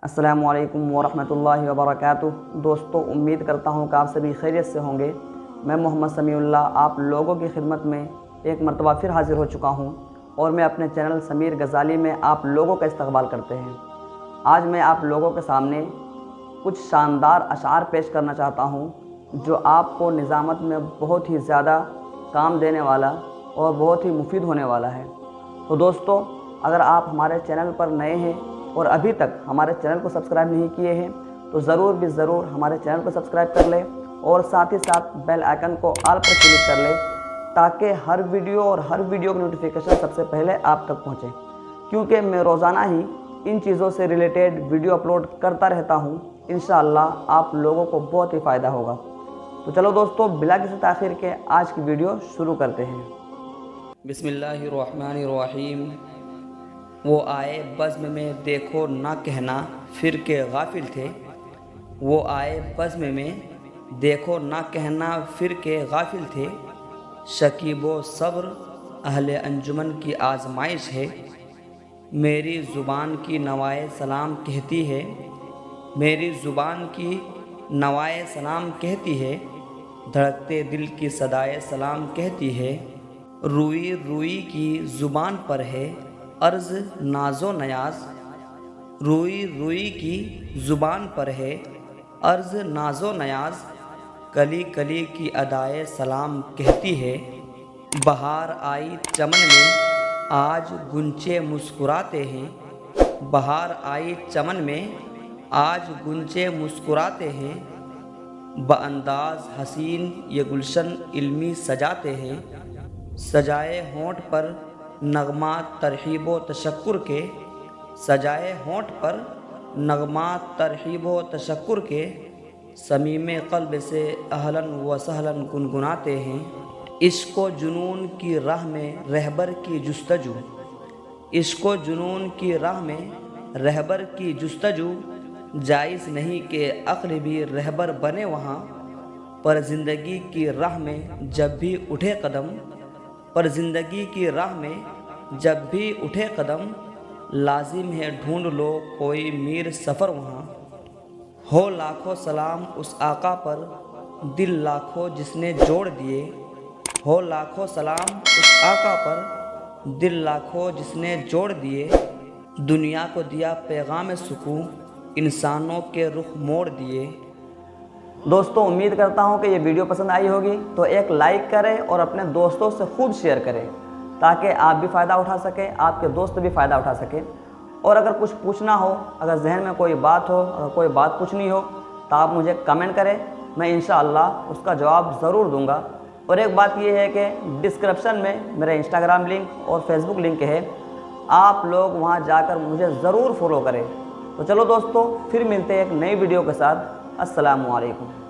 السلام علیکم ورحمۃ اللہ وبرکاتہ۔ دوستو، امید کرتا ہوں کہ آپ سبھی خیریت سے ہوں گے۔ میں محمد سمیع اللہ آپ لوگوں کی خدمت میں ایک مرتبہ پھر حاضر ہو چکا ہوں اور میں اپنے چینل سمیر غزالی میں آپ لوگوں کا استقبال کرتے ہیں۔ آج میں آپ لوگوں کے سامنے کچھ شاندار اشعار پیش کرنا چاہتا ہوں جو آپ کو نظامت میں بہت ہی زیادہ کام دینے والا اور بہت ہی مفید ہونے والا ہے۔ تو دوستو، اگر آپ ہمارے چینل پر نئے ہیں اور ابھی تک ہمارے چینل کو سبسکرائب نہیں کیے ہیں تو ضرور ہمارے چینل کو سبسکرائب کر لیں اور ساتھ ہی ساتھ بیل آئیکن کو آل پر کلک کر لیں تاکہ ہر ویڈیو کی نوٹیفیکیشن سب سے پہلے آپ تک پہنچے، کیونکہ میں روزانہ ہی ان چیزوں سے ریلیٹڈ ویڈیو اپلوڈ کرتا رہتا ہوں۔ انشاءاللہ آپ لوگوں کو بہت ہی فائدہ ہوگا۔ تو چلو دوستو، بلا کسی تاخیر کے آج کی ویڈیو شروع کرتے ہیں۔ بسم اللہ الرحمن الرحیم۔ وہ آئے بزم میں دیکھو نہ کہنا پھر کے غافل تھے، وہ آئے بزم میں دیکھو نہ کہنا پھر کے غافل تھے، شکیب و صبر اہل انجمن کی آزمائش ہے، میری زبان کی نوائے سلام کہتی ہے، میری زبان کی نوائے سلام کہتی ہے، دھڑکتے دل کی صدائے سلام کہتی ہے، روئی روئی کی زبان پر ہے عرض ناز و نیاز، روئی روئی کی زبان پر ہے عرض ناز و نیاز، کلی کلی کی ادائے سلام کہتی ہے، بہار آئی چمن میں آج گنچے مسکراتے ہیں، بہار آئی چمن میں آج گنچے مسکراتے ہیں، بانداز حسین یہ گلشن علمی سجاتے ہیں، سجائے ہونٹ پر نغمات ترحیب و تشکر کے، سجائے ہونٹ پر نغمات ترحیب و تشکر کے، صمیم قلب سے اہلاً و سہلاً گنگناتے ہیں، عشق و جنون کی راہ میں رہبر کی جستجو، عشق و جنون کی راہ میں رہبر کی جستجو، جائز نہیں کہ عقل بھی رہبر بنے وہاں، پر زندگی کی راہ میں جب بھی اٹھے قدم، پر زندگی کی راہ میں جب بھی اٹھے قدم، لازم ہے ڈھونڈ لو کوئی میر سفر وہاں، ہو لاکھوں سلام اس آقا پر دل لاکھوں جس نے جوڑ دیے، ہو لاکھوں سلام اس آقا پر دل لاکھوں جس نے جوڑ دیے، دنیا کو دیا پیغام سکون انسانوں کے رخ موڑ دیے۔ دوستو، امید کرتا ہوں کہ یہ ویڈیو پسند آئی ہوگی، تو ایک لائک کریں اور اپنے دوستوں سے خوب شیئر کریں تاکہ آپ بھی فائدہ اٹھا سکیں، آپ کے دوست بھی فائدہ اٹھا سکیں۔ اور اگر کچھ پوچھنا ہو، اگر ذہن میں کوئی بات ہو، اگر کوئی بات پوچھنی ہو تو آپ مجھے کمنٹ کریں، میں انشاءاللہ اس کا جواب ضرور دوں گا۔ اور ایک بات یہ ہے کہ ڈسکرپشن میں میرا انسٹاگرام لنک اور فیس بک لنک ہے، آپ لوگ وہاں جا کر مجھے ضرور فالو کریں۔ تو چلو دوستو، پھر ملتے ہیں ایک نئی ویڈیو کے ساتھ۔ السلام علیکم۔